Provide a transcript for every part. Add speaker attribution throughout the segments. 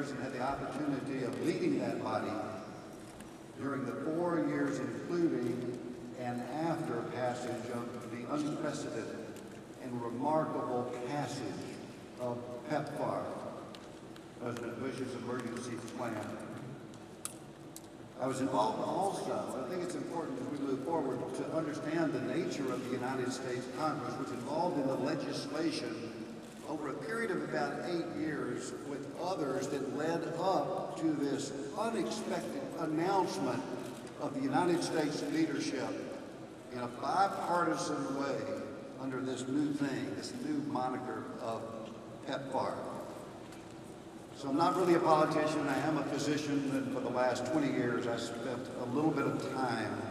Speaker 1: years and had the opportunity of leading that body during the 4 years including and after passage of the unprecedented and remarkable passage of PEPFAR, President Bush's emergency plan. I was involved also, I think it's important as we move forward to understand the nature of the United States Congress, which involved in the legislation over a period of about 8 years with others that led up to this unexpected announcement of the United States leadership in a bipartisan way under this new thing, this new moniker of PEPFAR. So I'm not really a politician, I am a physician, and for the last 20 years I spent a little bit of time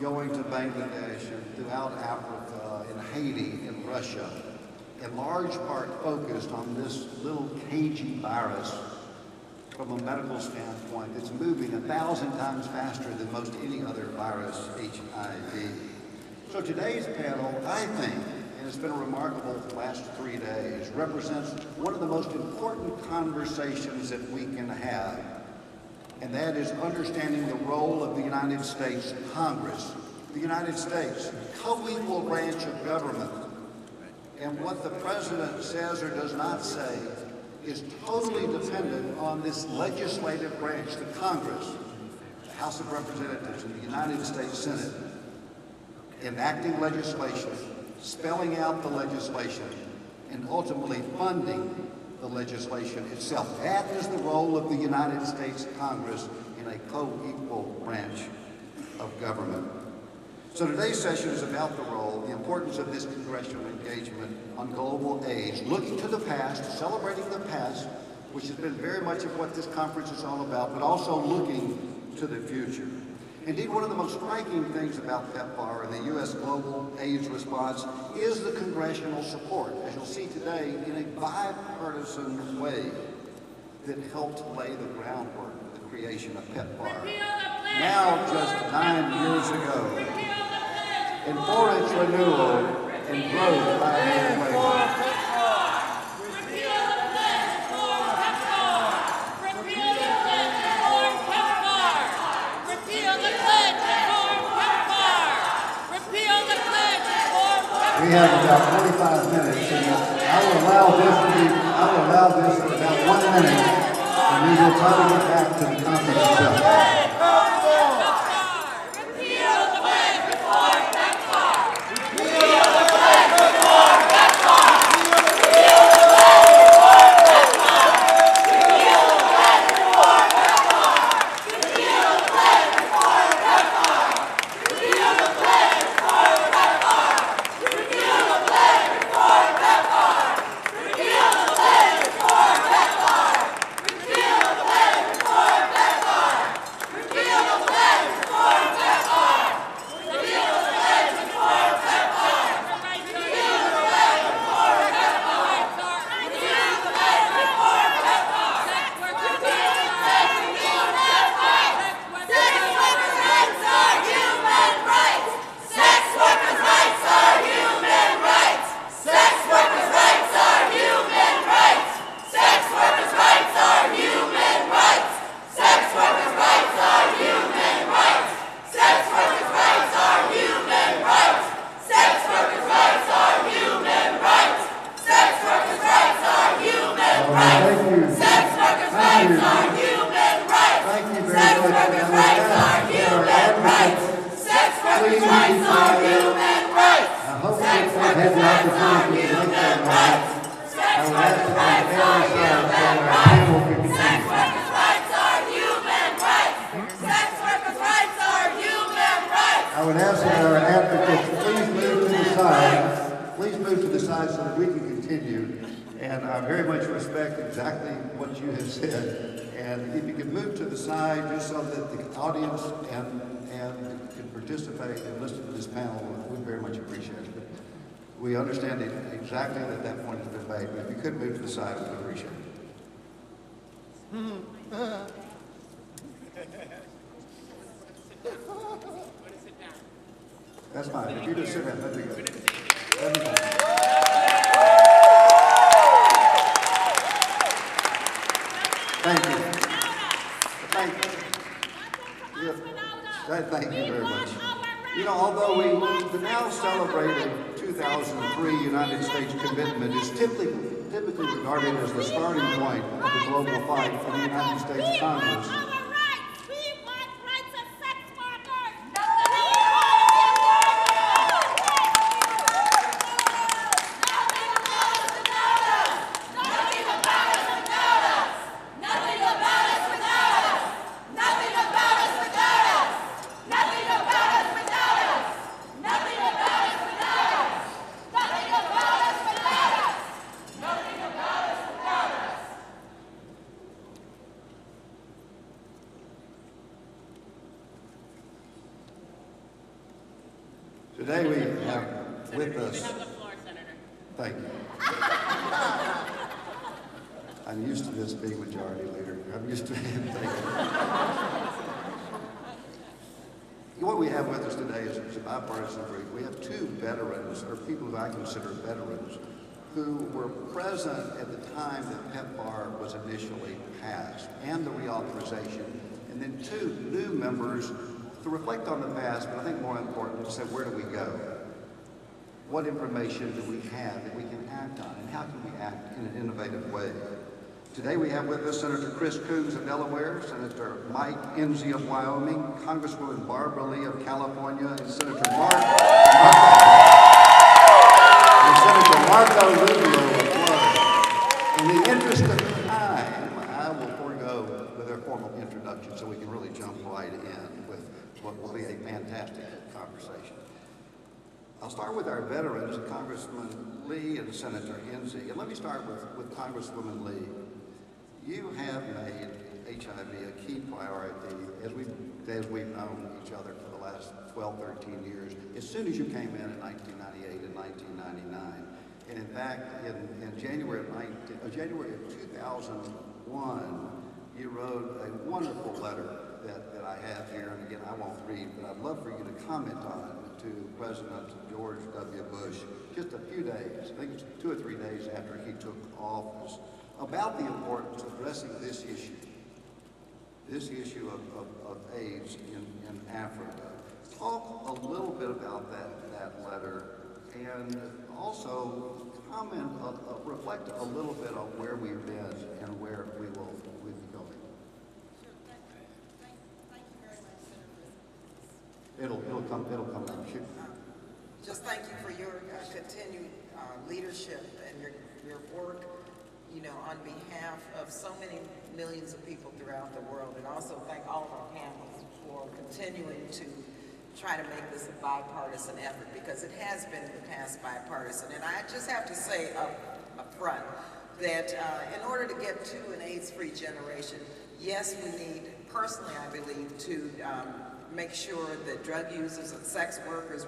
Speaker 1: going to Bangladesh and throughout Africa, in Haiti, in Russia, in large part focused on this little cagey virus from a medical standpoint. It's moving 1,000 times faster than most any other virus, HIV. So today's panel, I think, and it's been a remarkable last 3 days, represents one of the most important conversations that we can have, and that is understanding the role of the United States Congress, the United States, co-equal branch of government, and what the President says or does not say is totally dependent on this legislative branch, the Congress, the House of Representatives, and the United States Senate, enacting legislation, spelling out the legislation, and ultimately funding the legislation itself. That is the role of the United States Congress in a co-equal branch of government. So today's session is about the role, the importance of this congressional engagement on global AIDS, looking to the past, celebrating the past, which has been very much of what this conference is all about, but also looking to the future. Indeed, one of the most striking things about PEPFAR and the U.S. global AIDS response is the congressional support, as you'll see today, in a bipartisan way that helped lay the groundwork for the creation of PEPFAR. Now, just 9 years ago, in for its renewal and growth by years later. We have about 45 minutes, and I will allow this for about 1 minute, and we will try to get back to the conference itself. I would ask that our advocates please move to the side so that we can continue. And I very much respect exactly what you have said. And if you could move to the side just so that the audience and can participate and listen to this panel, we'd very much appreciate it. We understand exactly that point has been made, but if you could move to the side, we'd appreciate it. That's fine. If you just sit down, that'd be good. That'd be fine. Thank you. Thank you. Yeah. Thank you very much. You know, although we now celebrating 2003 United States commitment is typically regarded as the starting point of the global fight for the United States Congress. Today we have with us.
Speaker 2: You have the floor, Senator.
Speaker 1: Thank you. I'm used to this being majority leader. I'm used to it. Thank you. What we have with us today is a bipartisan group. We have two veterans, or people who I consider veterans, who were present at the time that PEPFAR was initially passed and the reauthorization, and then two new members to reflect on the past, but I think more important to say, where do we go? What information do we have that we can act on, and how can we act in an innovative way? Today we have with us Senator Chris Coons of Delaware, Senator Mike Enzi of Wyoming, Congresswoman Barbara Lee of California, and Senator Marco Rubio of Florida. In the interest of time, I will forego with their formal introduction so we can really jump right in with what will be a fantastic conversation. I'll start with our veterans, Congressman Lee and Senator Enzi. And let me start with Congresswoman Lee. You have made HIV a key priority as we've known each other for the last 12, 13 years, as soon as you came in 1998 and 1999. And in fact, in January of 2001, you wrote a wonderful letter that I have here, and again, I won't read, but I'd love for you to comment on it to President George W. Bush just a few days, I think it's 2 or 3 days after he took office, about the importance of addressing this issue of AIDS in Africa. Talk a little bit about that letter, and also comment, reflect a little bit on where we've been and where we will be going. It'll come down. Shoot.
Speaker 3: Just thank you for your continued leadership and your work, you know, on behalf of so many millions of people throughout the world, and also thank all of our panelists for continuing to try to make this a bipartisan effort, because it has been in the past bipartisan. And I just have to say up front that in order to get to an AIDS-free generation, yes, we need, personally I believe, to make sure that drug users and sex workers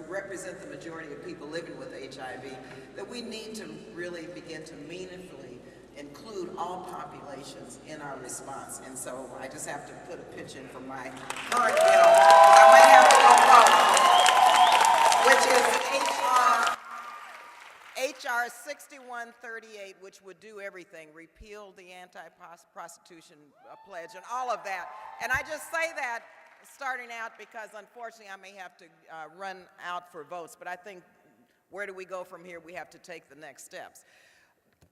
Speaker 3: represent the majority of people living with HIV, that we need to really begin to meaningfully include all populations in our response. And so I just have to put a pitch in for my current bill, I might have to go vote, which is HR 6138, which would do everything, repeal the anti-prostitution pledge and all of that. And I just say that starting out because unfortunately I may have to run out for votes, but I think where do we go from here? We have to take the next steps.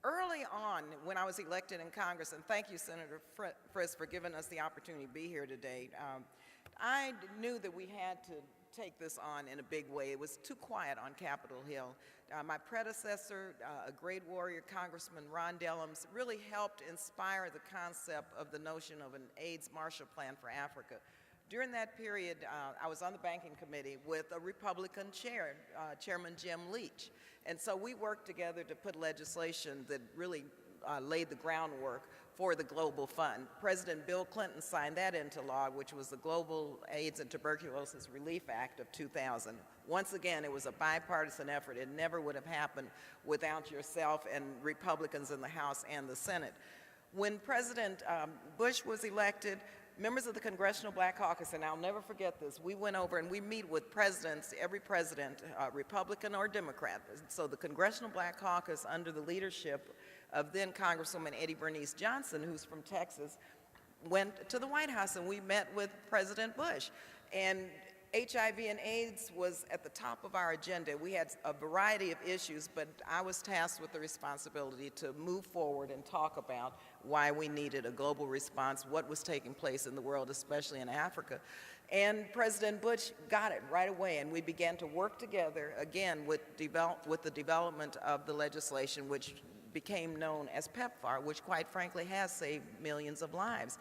Speaker 3: Early on, when I was elected in Congress, and thank you, Senator Frist, for giving us the opportunity to be here today, I knew that we had to take this on in a big way. It was too quiet on Capitol Hill. My predecessor, a great warrior, Congressman Ron Dellums, really helped inspire the concept of the notion of an AIDS Marshall Plan for Africa. During that period, I was on the banking committee with a Republican chair, Chairman Jim Leach. And so we worked together to put legislation that really laid the groundwork for the Global Fund. President Bill Clinton signed that into law, which was the Global AIDS and Tuberculosis Relief Act of 2000. Once again, it was a bipartisan effort. It never would have happened without yourself and Republicans in the House and the Senate. When President Bush was elected, members of the Congressional Black Caucus, and I'll never forget this, we went over and we meet with presidents, every president, Republican or Democrat. So the Congressional Black Caucus, under the leadership of then Congresswoman Eddie Bernice Johnson, who's from Texas, went to the White House and we met with President Bush. And HIV and AIDS was at the top of our agenda. We had a variety of issues, but I was tasked with the responsibility to move forward and talk about why we needed a global response, what was taking place in the world, especially in Africa. And President Bush got it right away, and we began to work together, again, with the development of the legislation, which became known as PEPFAR, which quite frankly has saved millions of lives.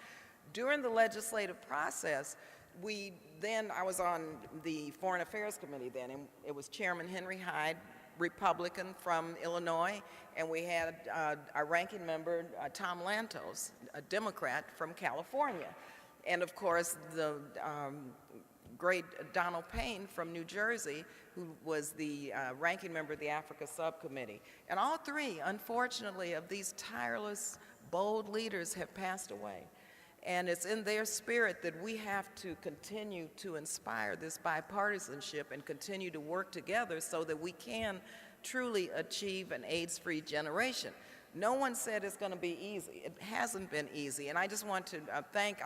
Speaker 3: During the legislative process, I was on the Foreign Affairs Committee then, and it was Chairman Henry Hyde, Republican from Illinois, and we had our ranking member, Tom Lantos, a Democrat from California. And of course, the great Donald Payne from New Jersey, who was the ranking member of the Africa Subcommittee. And all three, unfortunately, of these tireless, bold leaders have passed away. And it's in their spirit that we have to continue to inspire this bipartisanship and continue to work together so that we can truly achieve an AIDS-free generation. No one said it's going to be easy. It hasn't been easy. And I just want to thank,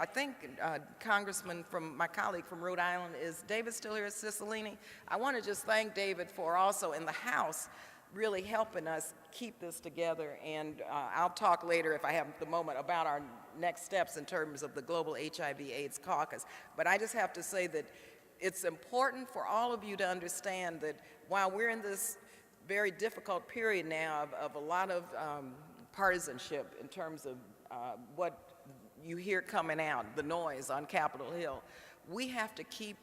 Speaker 3: Congressman from my colleague from Rhode Island, is David still here, Cicilline? I want to just thank David for also in the House really helping us keep this together. And I'll talk later, if I have the moment, about our next steps in terms of the Global HIV/AIDS Caucus. But I just have to say that it's important for all of you to understand that while we're in this very difficult period now of a lot of partisanship in terms of what you hear coming out, the noise on Capitol Hill, we have to keep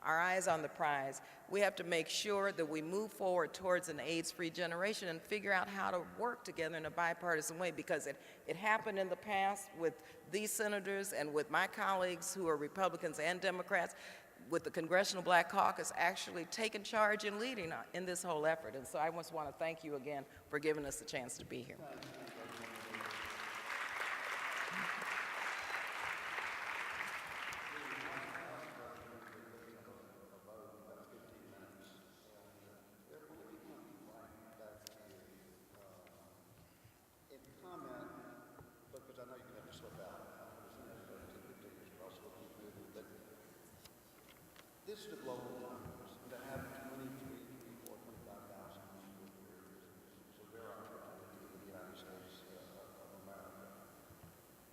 Speaker 3: our eyes on the prize. We have to make sure that we move forward towards an AIDS-free generation and figure out how to work together in a bipartisan way, because it happened in the past with these senators and with my colleagues who are Republicans and Democrats, with the Congressional Black Caucus actually taking charge and leading in this whole effort. And so I just want to thank you again for giving us the chance to be here.
Speaker 1: This is a global conference. To have 25,000 people here is a rare opportunity in the United States of America.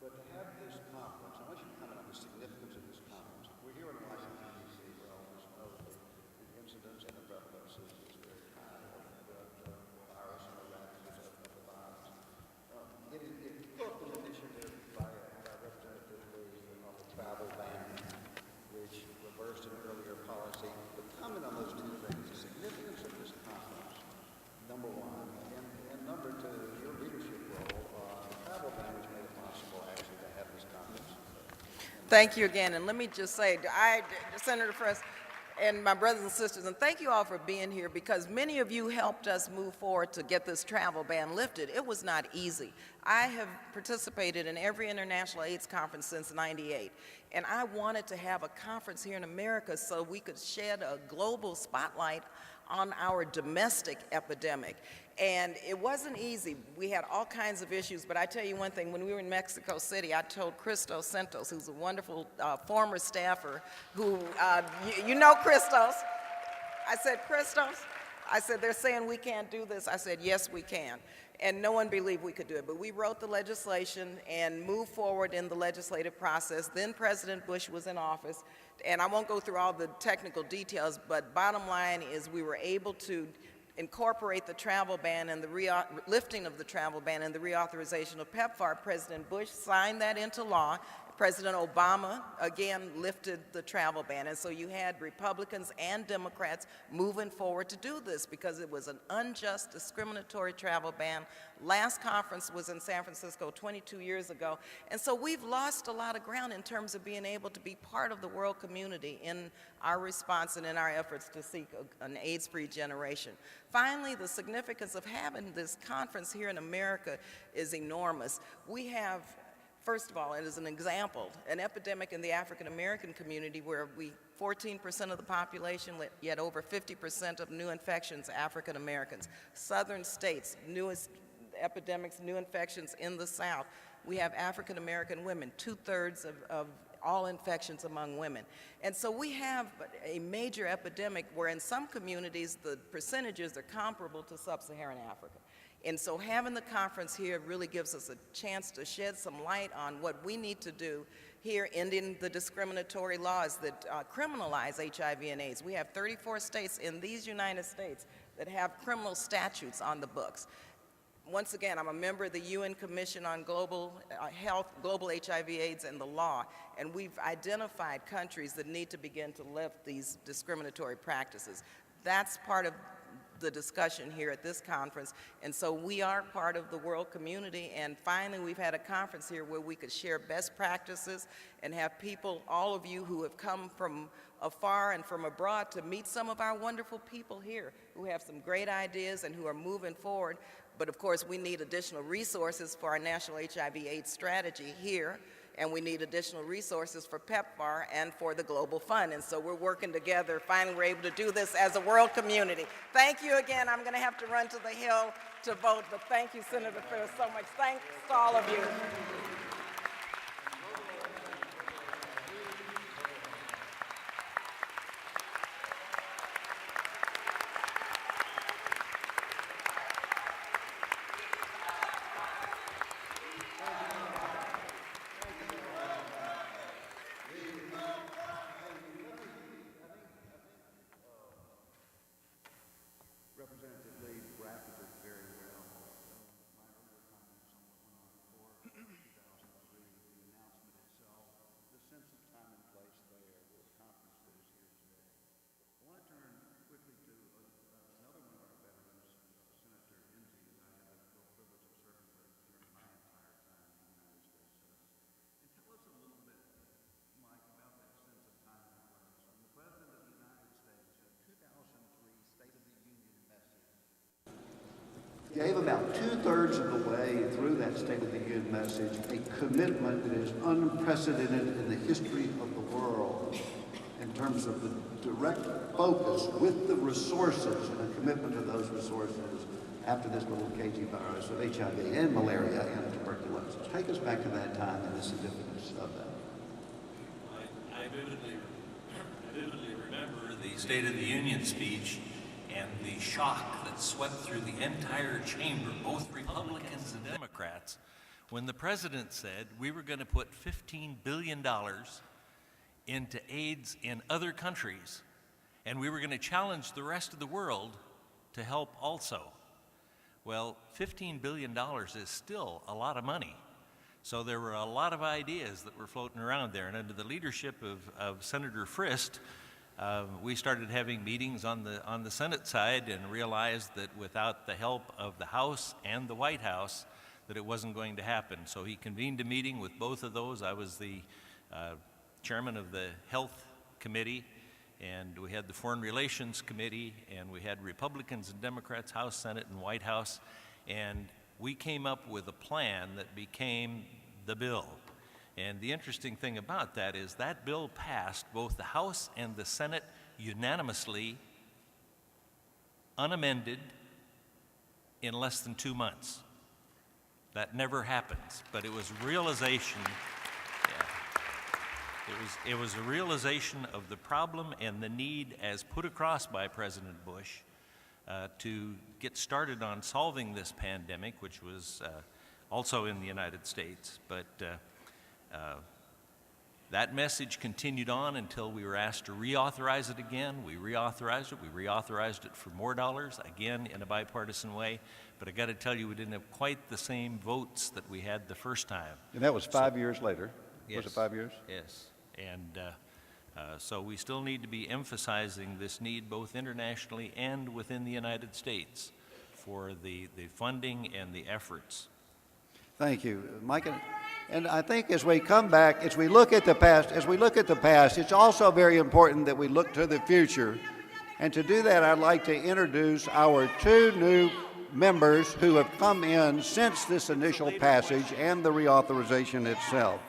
Speaker 1: But to have this conference, I want you to comment on the significance of this conference. We're here in Washington, D.C., where all of us know the incidence and the prevalence is very high of the virus and the ravages of the virus. It took an initiative by Representative Lee on the travel ban, which reversed an earlier policy. But comment on those two things, the significance of this conference, number one, and number two, your leadership role on the travel ban, which made it possible actually to have this conference.
Speaker 3: Thank you again, and let me just say, Senator Frist and my brothers and sisters, and thank you all for being here, because many of you helped us move forward to get this travel ban lifted. It was not easy. I have participated in every international AIDS conference since '98, and I wanted to have a conference here in America so we could shed a global spotlight on our domestic epidemic. And it wasn't easy. We had all kinds of issues, but I tell you one thing, when we were in Mexico City, I told Christos Santos, who's a wonderful former staffer, who, you know Christos. I said, Christos, I said, they're saying we can't do this. I said, yes, we can. And no one believed we could do it. But we wrote the legislation and moved forward in the legislative process. Then President Bush was in office. And I won't go through all the technical details, but bottom line is we were able to incorporate the travel ban and the lifting of the travel ban and the reauthorization of PEPFAR. President Bush signed that into law. President Obama, again, lifted the travel ban. And so you had Republicans and Democrats moving forward to do this because it was an unjust, discriminatory travel ban. Last conference was in San Francisco 22 years ago. And so we've lost a lot of ground in terms of being able to be part of the world community in our response and in our efforts to seek an AIDS-free generation. Finally, the significance of having this conference here in America is enormous. We have First of all, it is an example, an epidemic in the African American community where 14% of the population, yet over 50% of new infections, African Americans. Southern states, newest epidemics, new infections in the South. We have African American women, 2/3 of all infections among women. And so we have a major epidemic where in some communities the percentages are comparable to sub-Saharan Africa. And so having the conference here really gives us a chance to shed some light on what we need to do here, ending the discriminatory laws that criminalize HIV and AIDS. We have 34 states in these United States that have criminal statutes on the books. Once again, I'm a member of the UN Commission on Global Health, Global HIV, AIDS, and the Law, and we've identified countries that need to begin to lift these discriminatory practices. That's part of the discussion here at this conference, and so we are part of the world community, and finally we've had a conference here where we could share best practices and have people, all of you who have come from afar and from abroad, to meet some of our wonderful people here who have some great ideas and who are moving forward. But of course, we need additional resources for our national HIV/AIDS strategy here, and we need additional resources for PEPFAR and for the Global Fund. And so we're working together. Finally, we're able to do this as a world community. Thank you again. I'm going to have to run to the Hill to vote, but thank you, Senator Phil, so much. Thanks to all of you.
Speaker 1: Representative Lee drafted it very well. My earlier comments on what went on before 2003, the announcement itself, the sense of time and place there, the conference that is here today. I want to turn quickly to another one of our veterans, Senator Enzi, as I had the privilege of serving with during my entire time in the United States Senate. And tell us a little bit, Mike, about that sense of time and place. When the President of the United States, in 2003 State of the Union message, gave about 2/3 of the way through that State of the Union message a commitment that is unprecedented in the history of the world in terms of the direct focus with the resources and a commitment to those resources after this little cagey virus of HIV and malaria and tuberculosis. Take us back to that time and the significance of that.
Speaker 2: I vividly remember the State of the Union speech and the shock that swept through the entire chamber, both Republicans and Democrats, when the President said we were going to put $15 billion into AIDS in other countries, and we were going to challenge the rest of the world to help also. Well, $15 billion is still a lot of money. So there were a lot of ideas that were floating around there, and under the leadership of Senator Frist, we started having meetings on the Senate side and realized that without the help of the House and the White House, that it wasn't going to happen. So he convened a meeting with both of those. I was the chairman of the Health Committee, and we had the Foreign Relations Committee, and we had Republicans and Democrats, House, Senate, and White House, and we came up with a plan that became the bill. And the interesting thing about that is that bill passed both the House and the Senate unanimously, unamended, in less than 2 months. That never happens, but it was realization. It was a realization of the problem and the need, as put across by President Bush, to get started on solving this pandemic, which was also in the United States. But that message continued on until we were asked to reauthorize it again. We reauthorized it. We reauthorized it for more dollars, again in a bipartisan way. But I got to tell you, we didn't have quite the same votes that we had the first time.
Speaker 4: And that was 5 years later.
Speaker 2: Yes.
Speaker 4: Was it 5 years?
Speaker 2: Yes. And so we still need to be emphasizing this need both internationally and within the United States for the funding and the efforts.
Speaker 4: Thank you, Mike. And I think as we come back, as we look at the past, it's also very important that we look to the future. And to do that, I'd like to introduce our two new members who have come in since this initial passage and the reauthorization itself.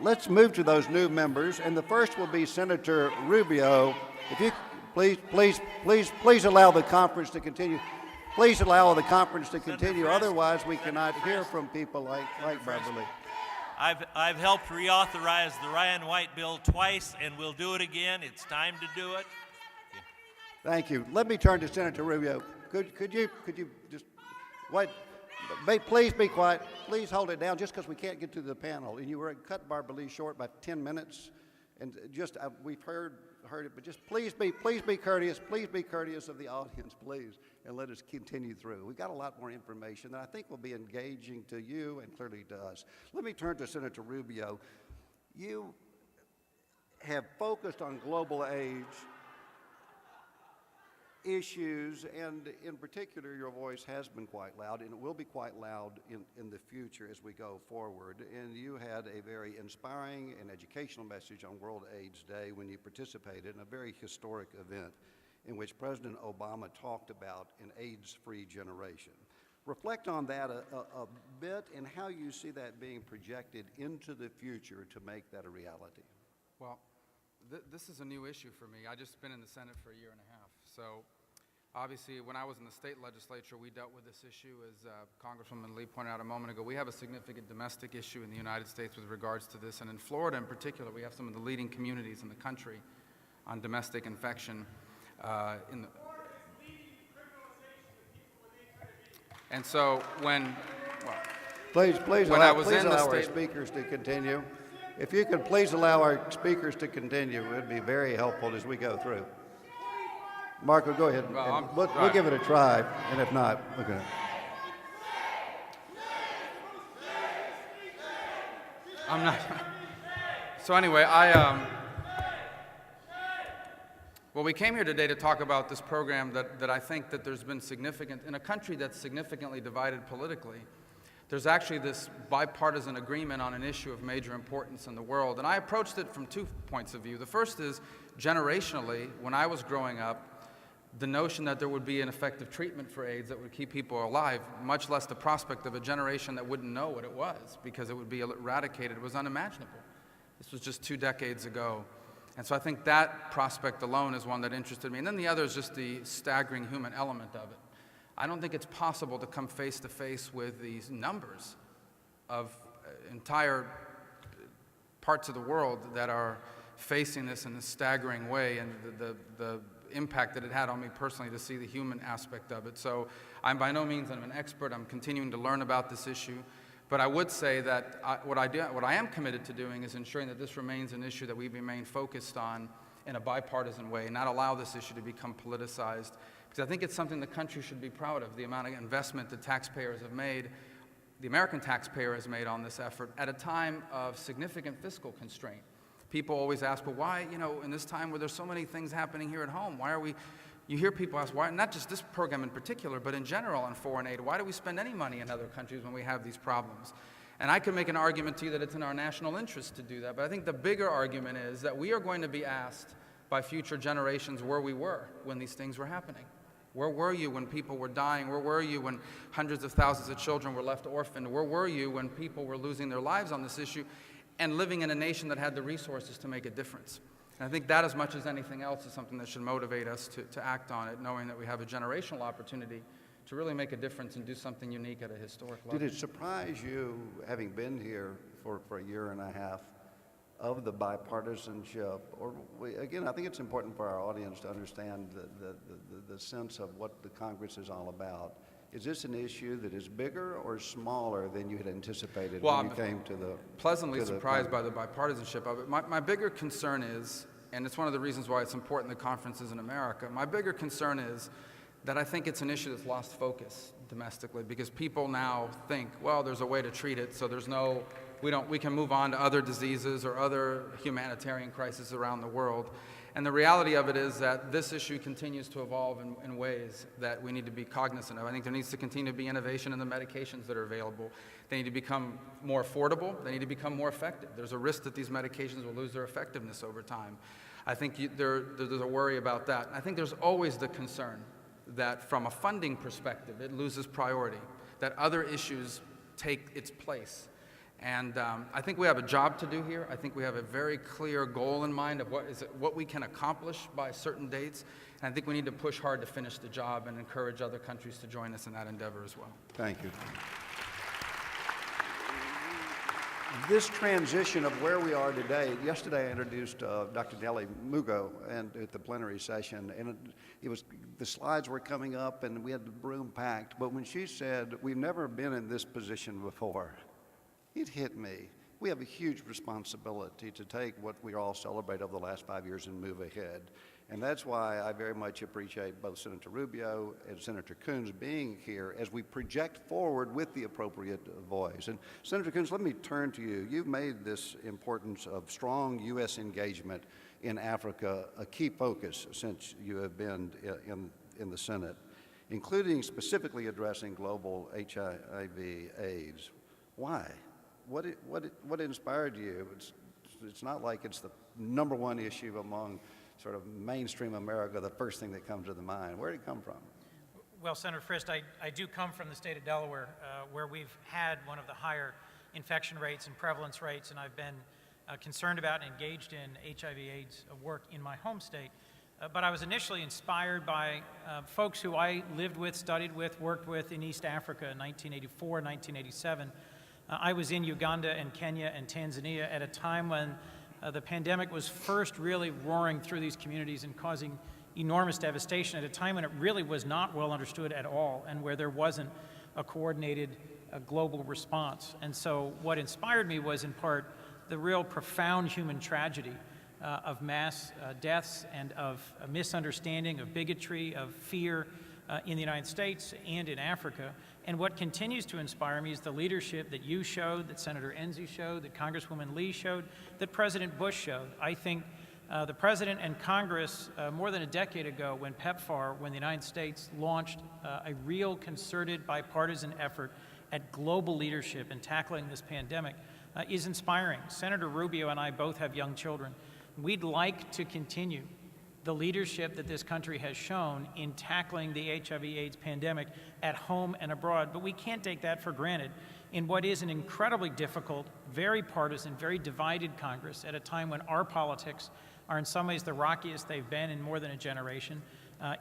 Speaker 4: Let's move to those new members, and the first will be Senator Rubio. If you please allow the conference to continue. Please allow the conference to continue. Otherwise, we cannot hear from people like Barbara Lee.
Speaker 5: I've helped reauthorize the Ryan White bill twice, and we'll do it again. It's time to do it.
Speaker 4: Thank you. Let me turn to Senator Rubio. Could you just wait? Please be quiet. Please hold it down, just because we can't get to the panel. And you were cut Barbara Lee short by 10 minutes, and just we've heard it, but just please be courteous. Please be courteous of the audience, please, and let us continue through. We've got a lot more information that I think will be engaging to you and clearly to us. Let me turn to Senator Rubio. You have focused on global AIDS issues, and in particular, your voice has been quite loud, and it will be quite loud in the future as we go forward. And you had a very inspiring and educational message on World AIDS Day when you participated in a very historic event in which President Obama talked about an AIDS-free generation. Reflect on that a bit and how you see that being projected into the future to make that a reality.
Speaker 6: Well, this is a new issue for me. I just been in the Senate for a year and a half. So obviously, when I was in the state legislature, we dealt with this issue, as Congresswoman Lee pointed out a moment ago. We have a significant domestic issue in the United States with regards to this. And in Florida in particular, we have some of the leading communities in the country on domestic infection. And so when, well,
Speaker 4: Please
Speaker 6: when
Speaker 4: allow,
Speaker 6: I was
Speaker 4: please
Speaker 6: in the
Speaker 4: allow our
Speaker 6: state-
Speaker 4: speakers to continue. If you could please allow our speakers to continue, it would be very helpful as we go through. Marco, go ahead.
Speaker 6: Well,
Speaker 4: And we'll give it a try, and if not, okay.
Speaker 6: I'm not. So anyway, well, we came here today to talk about this program that I think that there's been significant, in a country that's significantly divided politically, there's actually this bipartisan agreement on an issue of major importance in the world. And I approached it from 2 points of view. The first is, generationally, when I was growing up, the notion that there would be an effective treatment for AIDS that would keep people alive, much less the prospect of a generation that wouldn't know what it was because it would be eradicated, was unimaginable. This was just 2 decades ago. And so I think that prospect alone is one that interested me. And then the other is just the staggering human element of it. I don't think it's possible to come face to face with these numbers of entire parts of the world that are facing this in a staggering way, and the impact that it had on me personally to see the human aspect of it. So I'm by no means an expert. I'm continuing to learn about this issue. But I would say that what I am committed to doing is ensuring that this remains an issue that we remain focused on in a bipartisan way, and not allow this issue to become politicized. Because I think it's something the country should be proud of, the amount of investment the taxpayers have made, the American taxpayer has made on this effort at a time of significant fiscal constraint. People always ask, well, why, in this time where there's so many things happening here at home, why are we, you hear people ask, why, not just this program in particular, but in general on foreign aid, why do we spend any money in other countries when we have these problems? And I can make an argument to you that it's in our national interest to do that, but I think the bigger argument is that we are going to be asked by future generations where we were when these things were happening. Where were you when people were dying? Where were you when hundreds of thousands of children were left orphaned? Where were you when people were losing their lives on this issue and living in a nation that had the resources to make a difference? And I think that, as much as anything else, is something that should motivate us to act on it, knowing that we have a generational opportunity to really make a difference and do something unique at a historic level.
Speaker 4: Did it surprise you, having been here for a year and a half, of the bipartisanship? Or again, I think it's important for our audience to understand the sense of what the Congress is all about. Is this an issue that is bigger or smaller than you had anticipated when you came to the...
Speaker 6: Pleasantly surprised by the bipartisanship of it. My bigger concern is, and it's one of the reasons why it's important the conference is in America, my bigger concern is that I think it's an issue that's lost focus domestically, because people now think, well, there's a way to treat it, so there's no... We can move on to other diseases or other humanitarian crises around the world. And the reality of it is that this issue continues to evolve in ways that we need to be cognizant of. I think there needs to continue to be innovation in the medications that are available. They need to become more affordable. They need to become more effective. There's a risk that these medications will lose their effectiveness over time. I think there's a worry about that. I think there's always the concern that from a funding perspective, it loses priority, that other issues take its place. And I think we have a job to do here. I think we have a very clear goal in mind of what we can accomplish by certain dates. And I think we need to push hard to finish the job and encourage other countries to join us in that endeavor as well.
Speaker 4: Thank you. This transition of where we are today, yesterday I introduced Dr. Nellie Mugo at the plenary session, and the slides were coming up and we had the room packed, but when she said, we've never been in this position before, it hit me. We have a huge responsibility to take what we all celebrate over the last 5 years and move ahead. And that's why I very much appreciate both Senator Rubio and Senator Coons being here as we project forward with the appropriate voice. And Senator Coons, let me turn to you. You've made this importance of strong U.S. engagement in Africa a key focus since you have been in the Senate, including specifically addressing global HIV/AIDS. Why? What inspired you? It's not like it's the number one issue among sort of mainstream America, the first thing that comes to the mind. Where did it come from?
Speaker 7: Well, Senator Frist, I do come from the state of Delaware, where we've had one of the higher infection rates and prevalence rates, and I've been concerned about and engaged in HIV/AIDS work in my home state. But I was initially inspired by folks who I lived with, studied with, worked with in East Africa in 1984, 1987. I was in Uganda and Kenya and Tanzania at a time when the pandemic was first really roaring through these communities and causing enormous devastation at a time when it really was not well understood at all and where there wasn't a coordinated global response. And so what inspired me was in part the real profound human tragedy of mass deaths and of a misunderstanding, of bigotry, of fear in the United States and in Africa. And what continues to inspire me is the leadership that you showed, that Senator Enzi showed, that Congresswoman Lee showed, that President Bush showed. I think the President and Congress, more than a decade ago when PEPFAR, when the United States launched a real concerted bipartisan effort at global leadership in tackling this pandemic, is inspiring. Senator Rubio and I both have young children. We'd like to continue the leadership that this country has shown in tackling the HIV/AIDS pandemic at home and abroad, but we can't take that for granted in what is an incredibly difficult, very partisan, very divided Congress at a time when our politics are in some ways the rockiest they've been in more than a generation.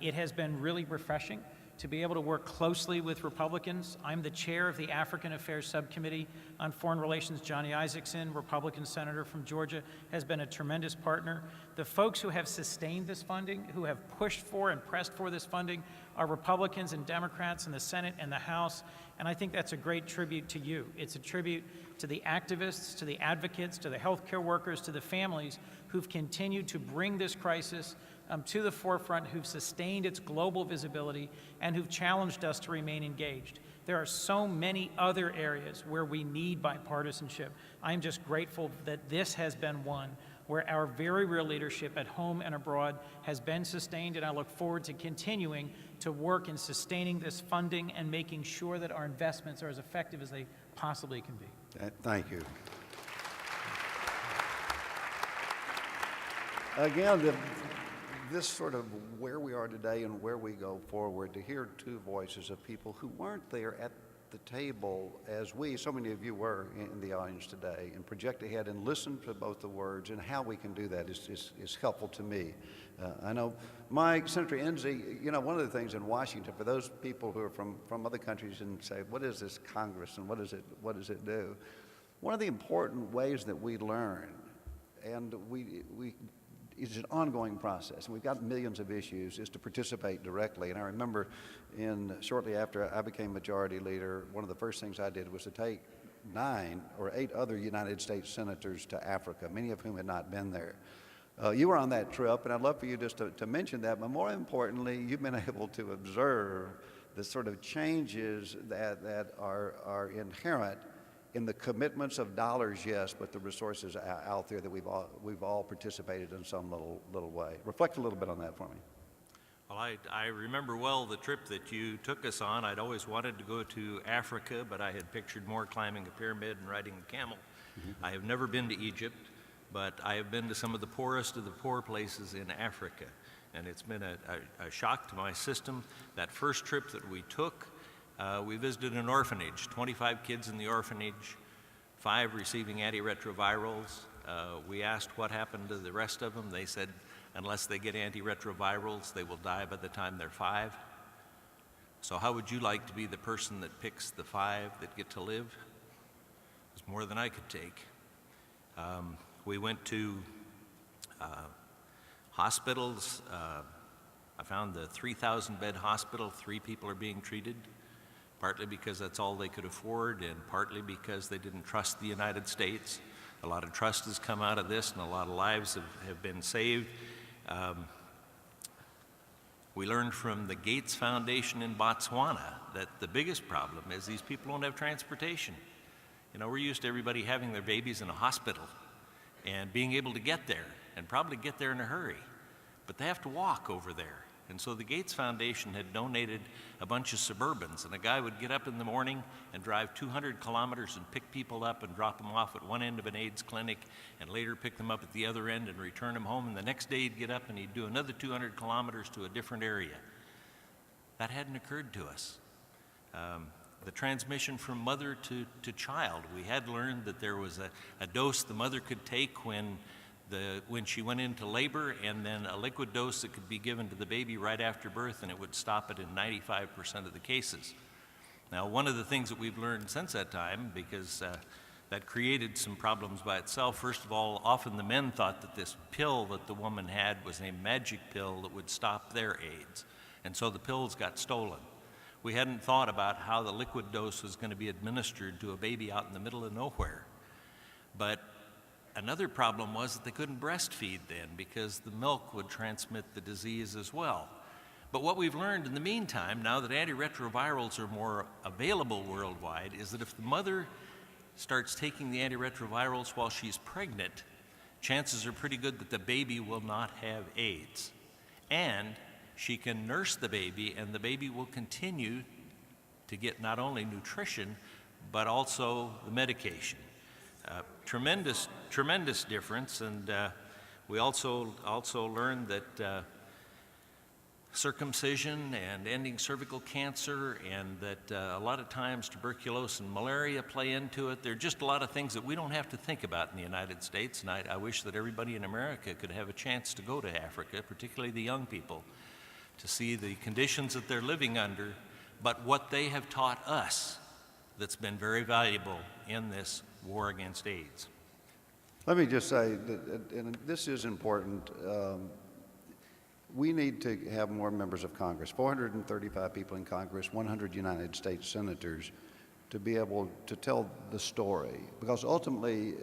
Speaker 7: It has been really refreshing to be able to work closely with Republicans. I'm the chair of the African Affairs Subcommittee on Foreign Relations. Johnny Isakson, Republican senator from Georgia, has been a tremendous partner. The folks who have sustained this funding, who have pushed for and pressed for this funding, are Republicans and Democrats in the Senate and the House, and I think that's a great tribute to you. It's a tribute to the activists, to the advocates, to the healthcare workers, to the families who've continued to bring this crisis to the forefront, who've sustained its global visibility, and who've challenged us to remain engaged. There are so many other areas where we need bipartisanship. I'm just grateful that this has been one where our very real leadership at home and abroad has been sustained, and I look forward to continuing to work in sustaining this funding and making sure that our investments are as effective as they possibly can be.
Speaker 4: Thank you. Again, this sort of where we are today and where we go forward, to hear two voices of people who weren't there at the table as so many of you were in the audience today, and project ahead and listen to both the words and how we can do that is helpful to me. I know Mike, Senator Enzi, one of the things in Washington, for those people who are from other countries and say, what is this Congress and what does it do? One of the important ways that we learn, and it's an ongoing process, and we've got millions of issues, is to participate directly. And I remember shortly after I became majority leader, one of the first things I did was to take 9 or 8 other United States senators to Africa, many of whom had not been there. You were on that trip, and I'd love for you just to mention that, but more importantly, you've been able to observe the sort of changes that are inherent in the commitments of dollars, yes, but the resources out there that we've all participated in some little way. Reflect a little bit on that for me.
Speaker 2: Well, I remember well the trip that you took us on. I'd always wanted to go to Africa, but I had pictured more climbing a pyramid and riding a camel. I have never been to Egypt, but I have been to some of the poorest of the poor places in Africa. and it's been a shock to my system. That first trip that we took, we visited an orphanage, 25 kids in the orphanage, 5 receiving antiretrovirals. We asked what happened to the rest of them. They said unless they get antiretrovirals, they will die by the time they're 5. So how would you like to be the person that picks the 5 that get to live? It's more than I could take. We went to hospitals. I found the 3,000-bed hospital. 3 people are being treated, partly because that's all they could afford and partly because they didn't trust the United States. A lot of trust has come out of this, and a lot of lives have been saved. We learned from the Gates Foundation in Botswana that the biggest problem is these people don't have transportation. You know, we're used to everybody having their babies in a hospital and being able to get there, and probably get there in a hurry. But they have to walk over there. And so the Gates Foundation had donated a bunch of Suburbans, and a guy would get up in the morning and drive 200 kilometers and pick people up and drop them off at one end of an AIDS clinic, and later pick them up at the other end and return them home. And the next day he'd get up and he'd do another 200 kilometers to a different area. That hadn't occurred to us. The transmission from mother to child. We had learned that there was a dose the mother could take when she went into labor, and then a liquid dose that could be given to the baby right after birth, and it would stop it in 95% of the cases. Now, one of the things that we've learned since that time, because that created some problems by itself, first of all, often the men thought that this pill that the woman had was a magic pill that would stop their AIDS, and so the pills got stolen. We hadn't thought about how the liquid dose was going to be administered to a baby out in the middle of nowhere. But another problem was that they couldn't breastfeed then because the milk would transmit the disease as well. But what we've learned in the meantime, now that antiretrovirals are more available worldwide, is that if the mother starts taking the antiretrovirals while she's pregnant, chances are pretty good that the baby will not have AIDS. And she can nurse the baby, and the baby will continue to get not only nutrition, but also the medication. Tremendous difference, and we also learned that circumcision and ending cervical cancer, and that a lot of times tuberculosis and malaria play into it. There are just a lot of things that we don't have to think about in the United States, and I wish that everybody in America could have a chance to go to Africa, particularly the young people, to see the conditions that they're living under, but what they have taught us that's been very valuable in this war against AIDS.
Speaker 4: Let me just say that, and this is important, we need to have more members of Congress, 435 people in Congress, 100 United States senators, to be able to tell the story, because ultimately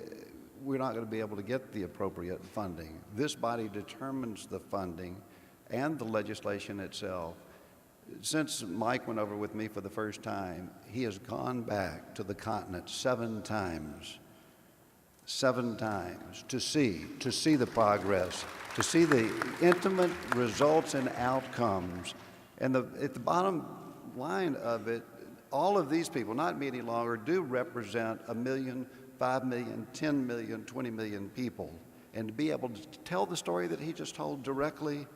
Speaker 4: we're not going to be able to get the appropriate funding. This body determines the funding and the legislation itself. Since Mike went over with me for the first time, he has gone back to the continent 7 times to see the progress, to see the intimate results and outcomes. And at the bottom line of it, all of these people, not me any longer, do represent 1 million, 5 million, 10 million, 20 million people. And to be able to tell the story that he just told directly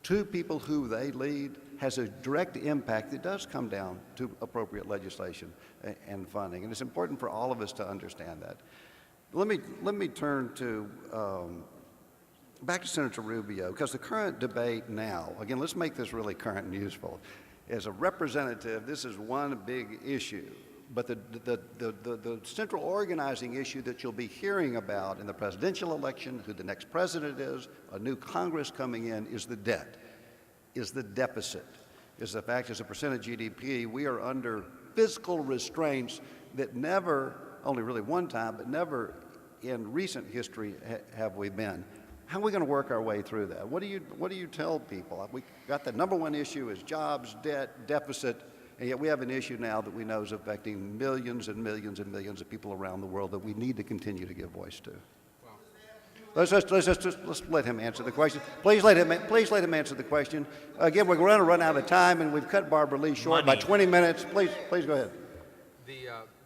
Speaker 4: to people who they lead has a direct impact that does come down to appropriate legislation and funding. And it's important for all of us to understand that. Let me turn to back to Senator Rubio, because the current debate now, again, let's make this really current and useful. As a representative, this is one big issue, but the central organizing issue that you'll be hearing about in the presidential election, who the next president is, a new Congress coming in, is the debt, is the deficit, is the fact as a percent of GDP, we are under fiscal restraints that never, only really one time, but never in recent history have we been. How are we going to work our way through that? What do you tell people? We got the number one issue is jobs, debt, deficit, and yet we have an issue now that we know is affecting millions and millions and millions of people around the world that we need to continue to give voice to. Let's let him answer the question. Please let him answer the question. Again, we're going to run out of time, and we've cut Barbara Lee short by 20 minutes. Please go ahead.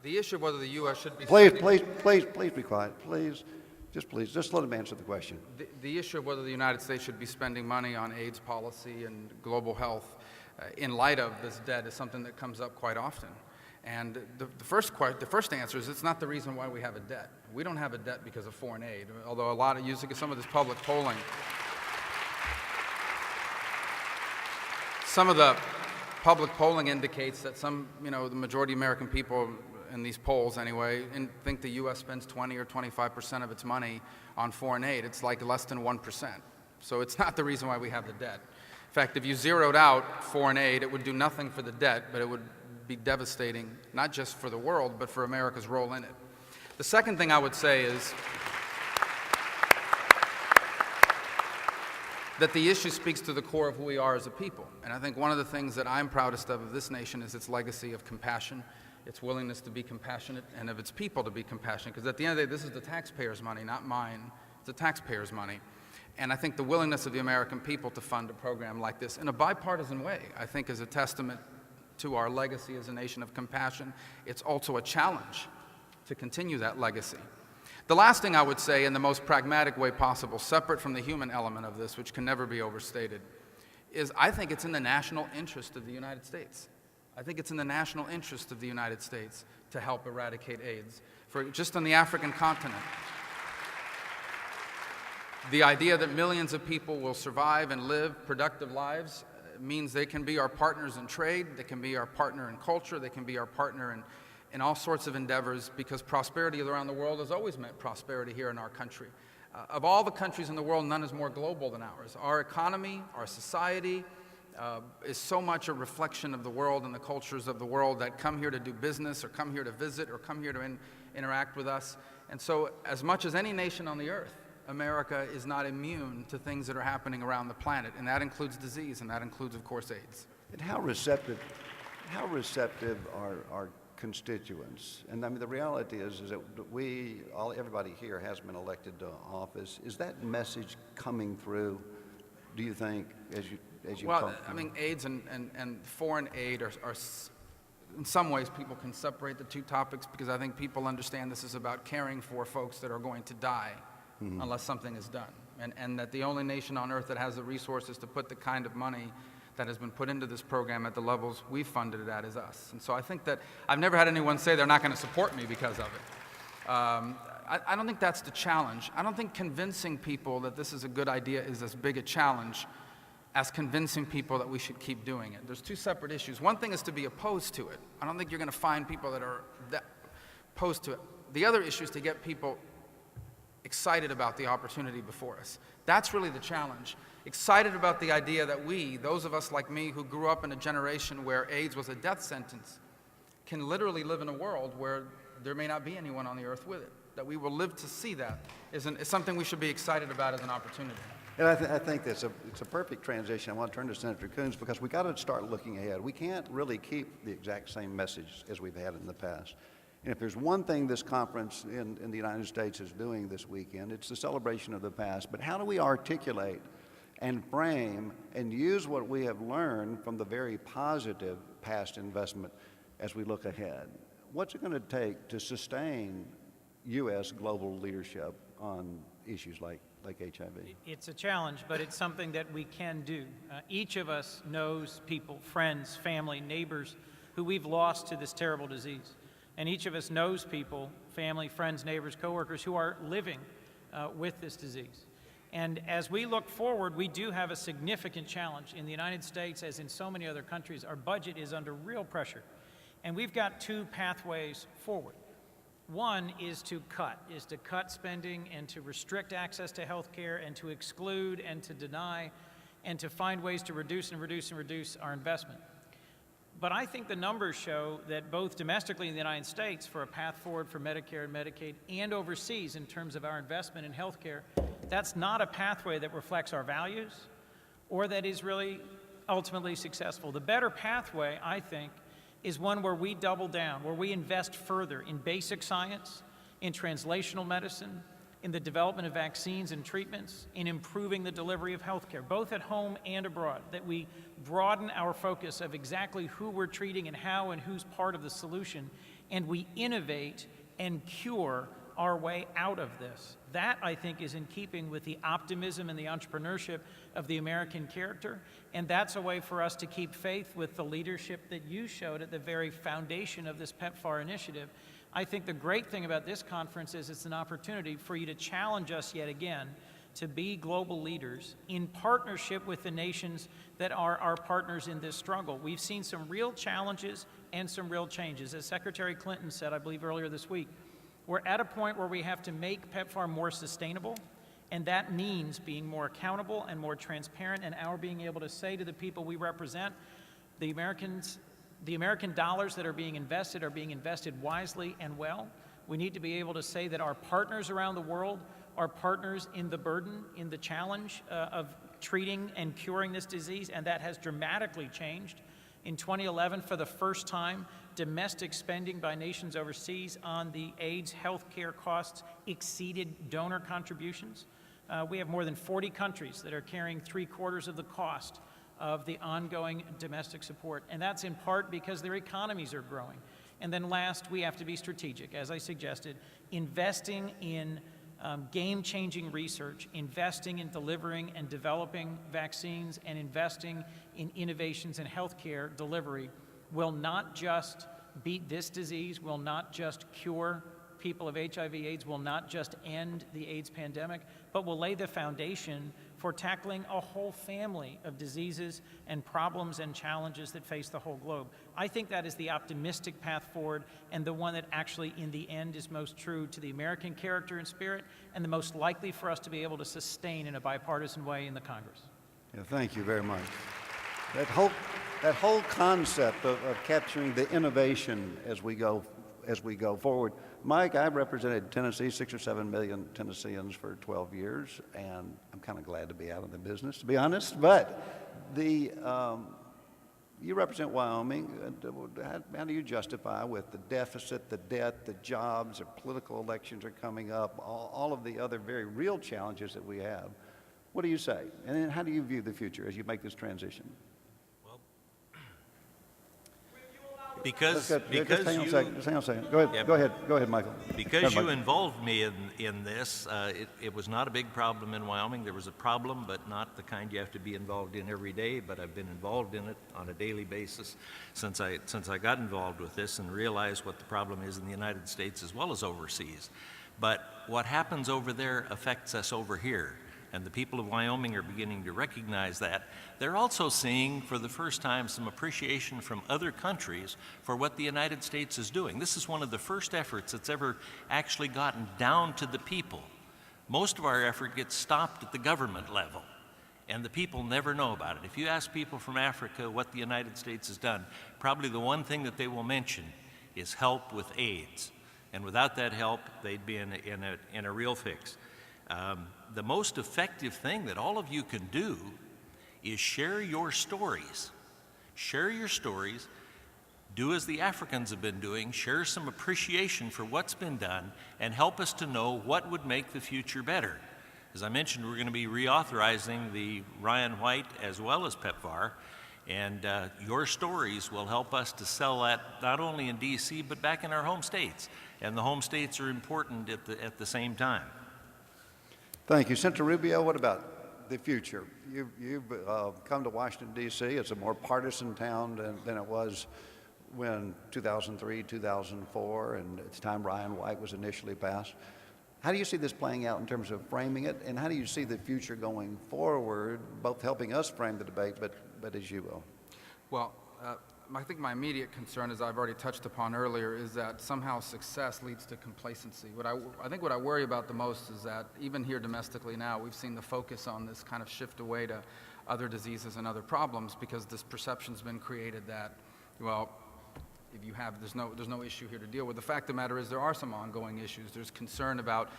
Speaker 6: The issue of whether the U.S. should be
Speaker 4: Please be quiet. Please. Just please, just let him answer the question.
Speaker 6: The issue of whether the United States should be spending money on AIDS policy and global health in light of this debt is something that comes up quite often. And the first answer is it's not the reason why we have a debt. We don't have a debt because of foreign aid, although using some of this public polling, some of the public polling indicates that the majority of American people in these polls anyway, think the U.S. spends 20 or 25% of its money on foreign aid. It's like less than 1%. So it's not the reason why we have the debt. In fact, if you zeroed out foreign aid, it would do nothing for the debt, but it would be devastating, not just for the world, but for America's role in it. The second thing I would say is that the issue speaks to the core of who we are as a people. And I think one of the things that I'm proudest of this nation is its legacy of compassion, its willingness to be compassionate, and of its people to be compassionate. Because at the end of the day, this is the taxpayers' money, not mine. It's the taxpayers' money. And I think the willingness of the American people to fund a program like this in a bipartisan way, I think is a testament to our legacy as a nation of compassion. It's also a challenge to continue that legacy. The last thing I would say in the most pragmatic way possible, separate from the human element of this, which can never be overstated, is I think it's in the national interest of the United States. I think it's in the national interest of the United States to help eradicate AIDS. Just on the African continent, the idea that millions of people will survive and live productive lives means they can be our partners in trade, they can be our partner in culture, they can be our partner in all sorts of endeavors, because prosperity around the world has always meant prosperity here in our country. Of all the countries in the world, none is more global than ours. Our economy, our society, is so much a reflection of the world and the cultures of the world that come here to do business or come here to visit or come here to interact with us. And so as much as any nation on the earth, America is not immune to things that are happening around the planet, and that includes disease, and that includes, of course, AIDS.
Speaker 4: And how receptive are our constituents? And I mean, the reality is that everybody here has been elected to office. Is that message coming through, do you think, as you
Speaker 6: Well,
Speaker 4: talk?
Speaker 6: I mean, AIDS and foreign aid are in some ways, people can separate the two topics, because I think people understand this is about caring for folks that are going to die unless something is done. And that the only nation on earth that has the resources to put the kind of money that has been put into this program at the levels we've funded it at is us. And so I think that I've never had anyone say they're not going to support me because of it. I don't think that's the challenge. I don't think convincing people that this is a good idea is as big a challenge as convincing people that we should keep doing it. There's two separate issues. One thing is to be opposed to it. I don't think you're going to find people that are opposed to it. The other issue is to get people excited about the opportunity before us. That's really the challenge. Excited about the idea that those of us like me who grew up in a generation where AIDS was a death sentence, can literally live in a world where there may not be anyone on the earth with it. That we will live to see that is something we should be excited about as an opportunity.
Speaker 4: And I think it's a perfect transition. I want to turn to Senator Coons, because we got to start looking ahead. We can't really keep the exact same message as we've had in the past. And if there's one thing this conference in the United States is doing this weekend, it's the celebration of the past. But how do we articulate and frame and use what we have learned from the very positive past investment as we look ahead? What's it going to take to sustain U.S. global leadership on issues like HIV?
Speaker 7: It's a challenge, but it's something that we can do. Each of us knows people, friends, family, neighbors who we've lost to this terrible disease. And each of us knows people, family, friends, neighbors, coworkers who are living with this disease. And as we look forward, we do have a significant challenge. In the United States, as in so many other countries, our budget is under real pressure. And we've got two pathways forward. One is to cut spending and to restrict access to health care and to exclude and to deny and to find ways to reduce and reduce and reduce our investment. But I think the numbers show that both domestically in the United States for a path forward for Medicare and Medicaid and overseas in terms of our investment in health care, that's not a pathway that reflects our values or that is really ultimately successful. The better pathway, I think, is one where we double down, where we invest further in basic science, in translational medicine, in the development of vaccines and treatments, in improving the delivery of healthcare, both at home and abroad, that we broaden our focus of exactly who we're treating and how and who's part of the solution, and we innovate and cure our way out of this. That, I think, is in keeping with the optimism and the entrepreneurship of the American character, and that's a way for us to keep faith with the leadership that you showed at the very foundation of this PEPFAR initiative. I think the great thing about this conference is it's an opportunity for you to challenge us yet again to be global leaders in partnership with the nations that are our partners in this struggle. We've seen some real challenges and some real changes. As Secretary Clinton said, I believe earlier this week, we're at a point where we have to make PEPFAR more sustainable, and that means being more accountable and more transparent, and our being able to say to the people we represent, the American dollars that are being invested wisely and well. We need to be able to say that our partners around the world are partners in the burden, in the challenge of treating and curing this disease, and that has dramatically changed. In 2011, for the first time, domestic spending by nations overseas on the AIDS healthcare costs exceeded donor contributions. We have more than 40 countries that are carrying 3/4 of the cost of the ongoing domestic support, and that's in part because their economies are growing. And then last, we have to be strategic, as I suggested, investing in game-changing research, investing in delivering and developing vaccines, and investing in innovations in healthcare delivery will not just beat this disease, will not just cure people of HIV/AIDS, will not just end the AIDS pandemic, but will lay the foundation for tackling a whole family of diseases and problems and challenges that face the whole globe. I think that is the optimistic path forward, and the one that actually in the end is most true to the American character and spirit, and the most likely for us to be able to sustain in a bipartisan way in the Congress.
Speaker 4: Yeah, thank you very much. That whole concept of capturing the innovation as we go forward. Mike, I represented Tennessee, 6 or 7 million Tennesseans for 12 years, and I'm kind of glad to be out of the business, to be honest. But you represent Wyoming. How do you justify, with the deficit, the debt, the jobs, the political elections are coming up, all of the other very real challenges that we have? What do you say? And then how do you view the future as you make this transition?
Speaker 2: Because
Speaker 4: Just hang on a second. Go ahead, Michael.
Speaker 2: Because you involved me in this, it was not a big problem in Wyoming. There was a problem, but not the kind you have to be involved in every day. But I've been involved in it on a daily basis since I got involved with this and realized what the problem is in the United States as well as overseas. But what happens over there affects us over here. And the people of Wyoming are beginning to recognize that. They're also seeing, for the first time, some appreciation from other countries for what the United States is doing. This is one of the first efforts that's ever actually gotten down to the people. Most of our effort gets stopped at the government level, and the people never know about it. If you ask people from Africa what the United States has done, probably the one thing that they will mention is help with AIDS. And without that help, they'd be in a real fix. The most effective thing that all of you can do is share your stories. Share your stories. Do as the Africans have been doing. Share some appreciation for what's been done and help us to know what would make the future better. As I mentioned, we're going to be reauthorizing the Ryan White as well as PEPFAR, and your stories will help us to sell that not only in D.C. but back in our home states. And the home states are important at the same time.
Speaker 4: Thank you. Senator Rubio, what about the future? You've come to Washington, D.C. It's a more partisan town than it was when 2003, 2004, and it's time Ryan White was initially passed. How do you see this playing out in terms of framing it, and how do you see the future going forward, both helping us frame the debate, but as you will?
Speaker 6: Well, I think my immediate concern, as I've already touched upon earlier, is that somehow success leads to complacency. I think what I worry about the most is that even here domestically now, we've seen the focus on this kind of shift away to other diseases and other problems because this perception's been created that, well, if you have, there's no issue here to deal with. The fact of the matter is there are some ongoing issues. There's concern about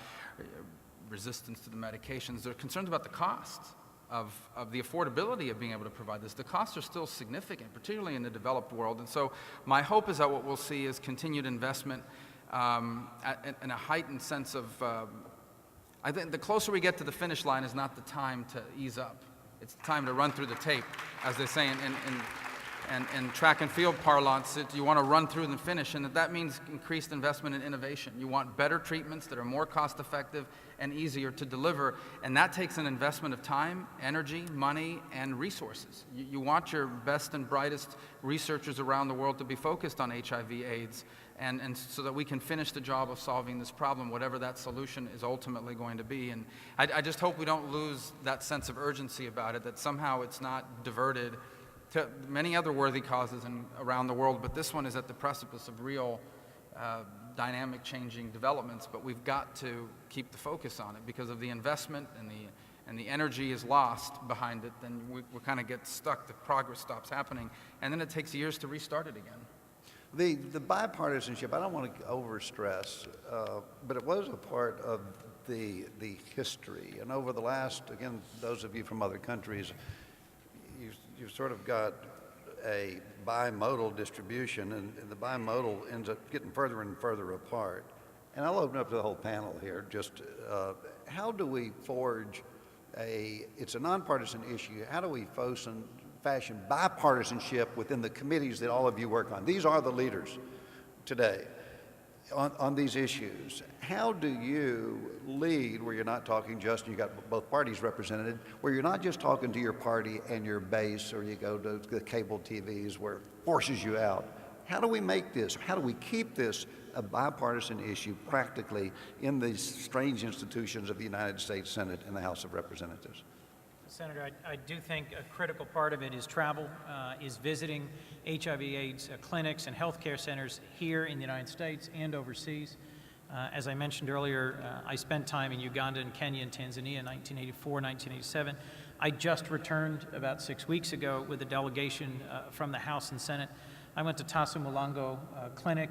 Speaker 6: resistance to the medications. There's concerns about the costs of the affordability of being able to provide this. The costs are still significant, particularly in the developed world. And so my hope is that what we'll see is continued investment and a heightened sense of, I think the closer we get to the finish line is not the time to ease up. It's the time to run through the tape, as they say And in track and field parlance, you want to run through and finish, and that means increased investment in innovation. You want better treatments that are more cost-effective and easier to deliver, and that takes an investment of time, energy, money, and resources. You want your best and brightest researchers around the world to be focused on HIV/AIDS, and so that we can finish the job of solving this problem, whatever that solution is ultimately going to be. And I just hope we don't lose that sense of urgency about it, that somehow it's not diverted to many other worthy causes around the world, but this one is at the precipice of real dynamic changing developments. But we've got to keep the focus on it, because of the investment and the energy is lost behind it, then we kind of get stuck, the progress stops happening, and then it takes years to restart it again.
Speaker 4: The bipartisanship, I don't want to overstress, but it was a part of the history. And over the last, again, those of you from other countries, you've sort of got a bimodal distribution, and the bimodal ends up getting further and further apart. And I'll open up to the whole panel here. Just how do we forge it's a nonpartisan issue, how do we fashion bipartisanship within the committees that all of you work on? These are the leaders today on these issues. How do you lead where you're not talking just, you got both parties represented, where you're not just talking to your party and your base, or you go to the cable TVs where it forces you out? How do we make this, how do we keep this a bipartisan issue practically in these strange institutions of the United States Senate and the House of Representatives?
Speaker 7: Senator, I do think a critical part of it is travel, is visiting HIV/AIDS clinics and healthcare centers here in the United States and overseas. As I mentioned earlier, I spent time in Uganda and Kenya and Tanzania in 1984, 1987. I just returned about 6 weeks ago with a delegation from the House and Senate. I went to Tasu Mulango Clinic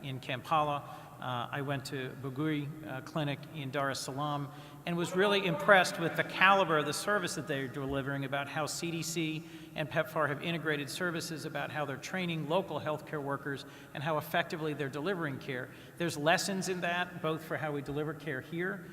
Speaker 7: in Kampala. I went to Buguri Clinic in Dar es Salaam, and was really impressed with the caliber of the service that they're delivering, about how CDC and PEPFAR have integrated services, about how they're training local healthcare workers, and how effectively they're delivering care. There's lessons in that, both for how we deliver care here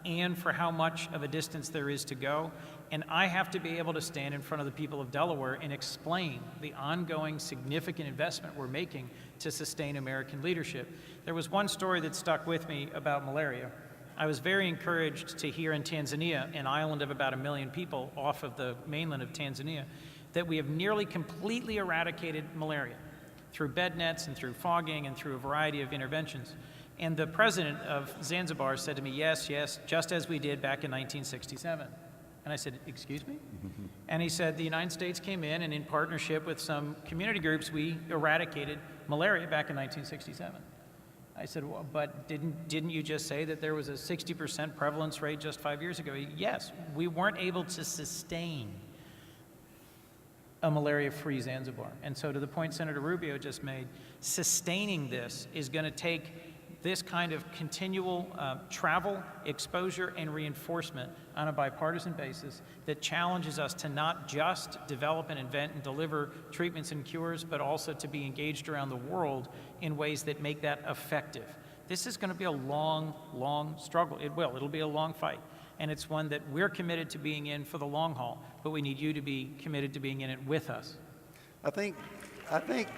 Speaker 7: and for how much of a distance there is to go. And I have to be able to stand in front of the people of Delaware and explain the ongoing significant investment we're making to sustain American leadership. There was one story that stuck with me about malaria. I was very encouraged to hear in Tanzania, an island of about 1 million people off of the mainland of Tanzania, that we have nearly completely eradicated malaria through bed nets and through fogging and through a variety of interventions. And the president of Zanzibar said to me, yes, just as we did back in 1967. And I said, excuse me? And he said, the United States came in, and in partnership with some community groups, we eradicated malaria back in 1967. I said, well, but didn't you just say that there was a 60% prevalence rate just 5 years ago? Yes, we weren't able to sustain a malaria-free Zanzibar. And so to the point Senator Rubio just made, sustaining this is going to take this kind of continual travel, exposure, and reinforcement on a bipartisan basis that challenges us to not just develop and invent and deliver treatments and cures, but also to be engaged around the world in ways that make that effective. This is going to be a long, long struggle. It will. It'll be a long fight. And it's one that we're committed to being in for the long haul, but we need you to be committed to being in it with us.
Speaker 4: I think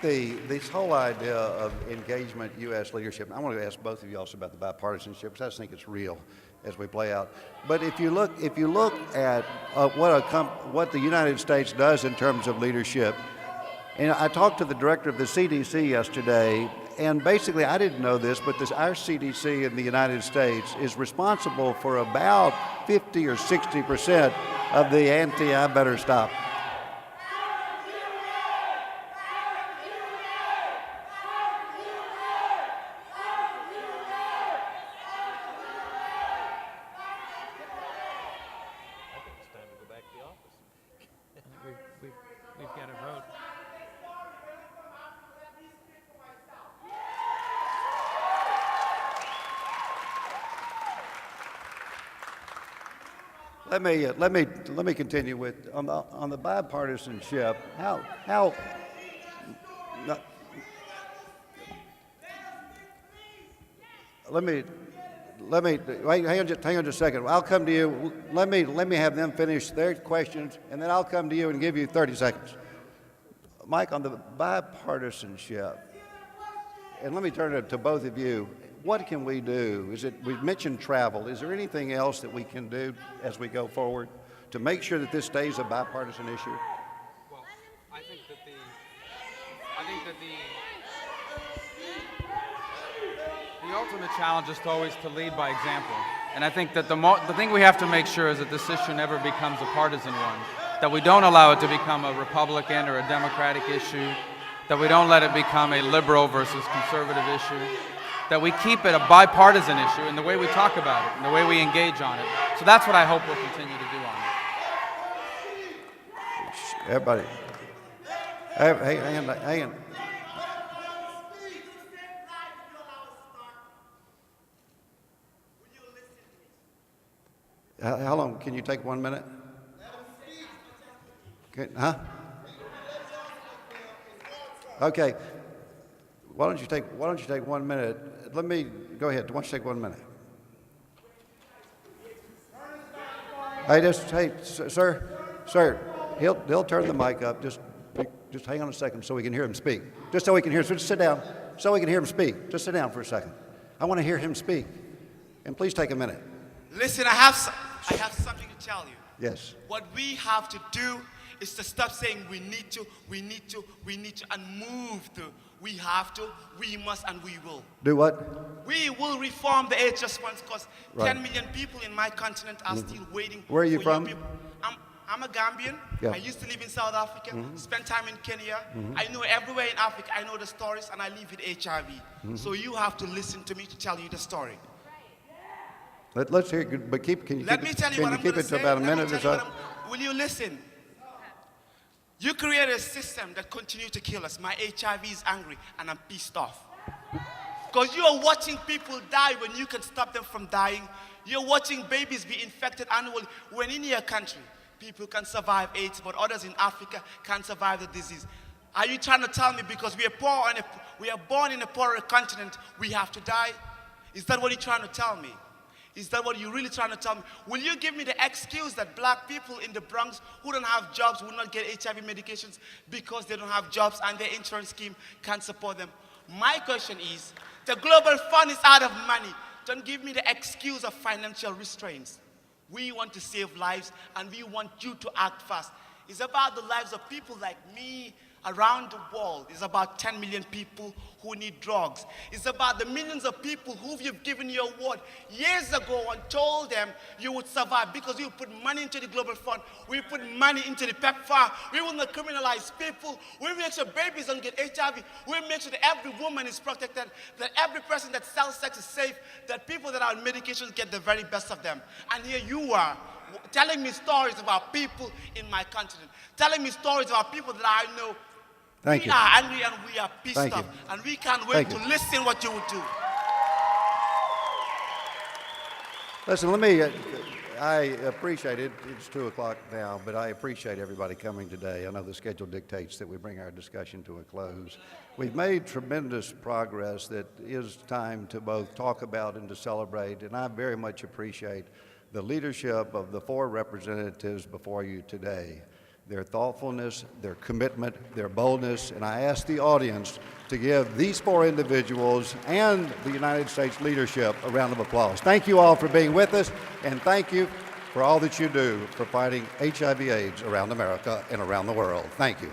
Speaker 4: this whole idea of engagement, U.S. leadership, I want to ask both of you also about the bipartisanship, because I just think it's real as we play out. But if you look at what the United States does in terms of leadership, and I talked to the director of the CDC yesterday, and basically I didn't know this, but our CDC in the United States is responsible for about 50 or 60% of the I better stop.
Speaker 7: We've got to vote.
Speaker 4: Let me continue with on the bipartisanship. How no, let me wait. Hang on just a second. I'll come to you. Let me have them finish their questions, and then I'll come to you and give you 30 seconds. Mike, on the bipartisanship, and let me turn it to both of you. What can we do? We've mentioned travel. Is there anything else that we can do as we go forward to make sure that this stays a bipartisan issue?
Speaker 6: Well, I think that the ultimate challenge is always to lead by example. And I think that the thing we have to make sure is that this issue never becomes a partisan one, that we don't allow it to become a Republican or a Democratic issue, that we don't let it become a liberal versus conservative issue, that we keep it a bipartisan issue in the way we talk about it, in the way we engage on it. So that's what I hope we'll continue to do on it.
Speaker 4: Everybody, hey, hang on. How long? Can you take 1 minute? Huh? Okay. Why don't you take 1 minute? Let me go ahead. Why don't you take 1 minute? Hey, sir. He'll turn the mic up. Just hang on a second so we can hear him speak. Just so we can hear. So just sit down so we can hear him speak. Just sit down for a second. I want to hear him speak. And please take a minute.
Speaker 8: Listen, I have something to tell you.
Speaker 4: Yes.
Speaker 8: What we have to do is to stop saying we need to, and move to we have to, we must, and we will.
Speaker 4: Do what?
Speaker 8: We will reform the AIDS response because
Speaker 4: Right.
Speaker 8: 10 million people in my continent are still waiting.
Speaker 4: Where are you
Speaker 8: for
Speaker 4: from?
Speaker 8: people. I'm a Gambian.
Speaker 4: Yeah.
Speaker 8: I used to live in South Africa, spent time in Kenya. I know everywhere in Africa. I know the stories, and I live with HIV. So you have to listen to me to tell you the story.
Speaker 4: Let's hear it, but can you
Speaker 8: Let me tell you what I'm
Speaker 4: keep
Speaker 8: going
Speaker 4: it
Speaker 8: to
Speaker 4: to
Speaker 8: say.
Speaker 4: about a
Speaker 8: Let me
Speaker 4: minute or
Speaker 8: tell you
Speaker 4: so?
Speaker 8: Will you listen? You created a system that continues to kill us. My HIV is angry, and I'm pissed off. Because you are watching people die when you can stop them from dying. You're watching babies be infected annually when in your country, people can survive AIDS, but others in Africa can't survive the disease. Are you trying to tell me because we are born in a poorer continent, we have to die? Is that what you're trying to tell me? Is that what you're really trying to tell me? Will you give me the excuse that black people in the Bronx who don't have jobs will not get HIV medications because they don't have jobs and their insurance scheme can't support them? My question is, the global fund is out of money. Don't give me the excuse of financial restraints. We want to save lives and we want you to act fast. It's about the lives of people like me around the world. It's about 10 million people who need drugs. It's about the millions of people who you've given your award years ago and told them you would survive because you put money into the Global Fund. We put money into the PEPFAR. We will not criminalize people. We make sure babies don't get HIV. We make sure that every woman is protected, that every person that sells sex is safe, that people that are on medications get the very best of them. And here you are telling me stories about people in my continent, telling me stories about people that I know.
Speaker 4: Thank
Speaker 8: We
Speaker 4: you.
Speaker 8: are angry and we are pissed
Speaker 4: Thank you.
Speaker 8: off, and we can't wait
Speaker 4: Thank
Speaker 8: to
Speaker 4: you.
Speaker 8: listen what you would do.
Speaker 4: Listen, I appreciate it. It's 2 o'clock now, but I appreciate everybody coming today. I know the schedule dictates that we bring our discussion to a close. We've made tremendous progress that is time to both talk about and to celebrate, and I very much appreciate the leadership of the 4 representatives before you today. Their thoughtfulness, their commitment, their boldness, and I ask the audience to give these 4 individuals and the United States leadership a round of applause. Thank you all for being with us, and thank you for all that you do for fighting HIV/AIDS around America and around the world. Thank you.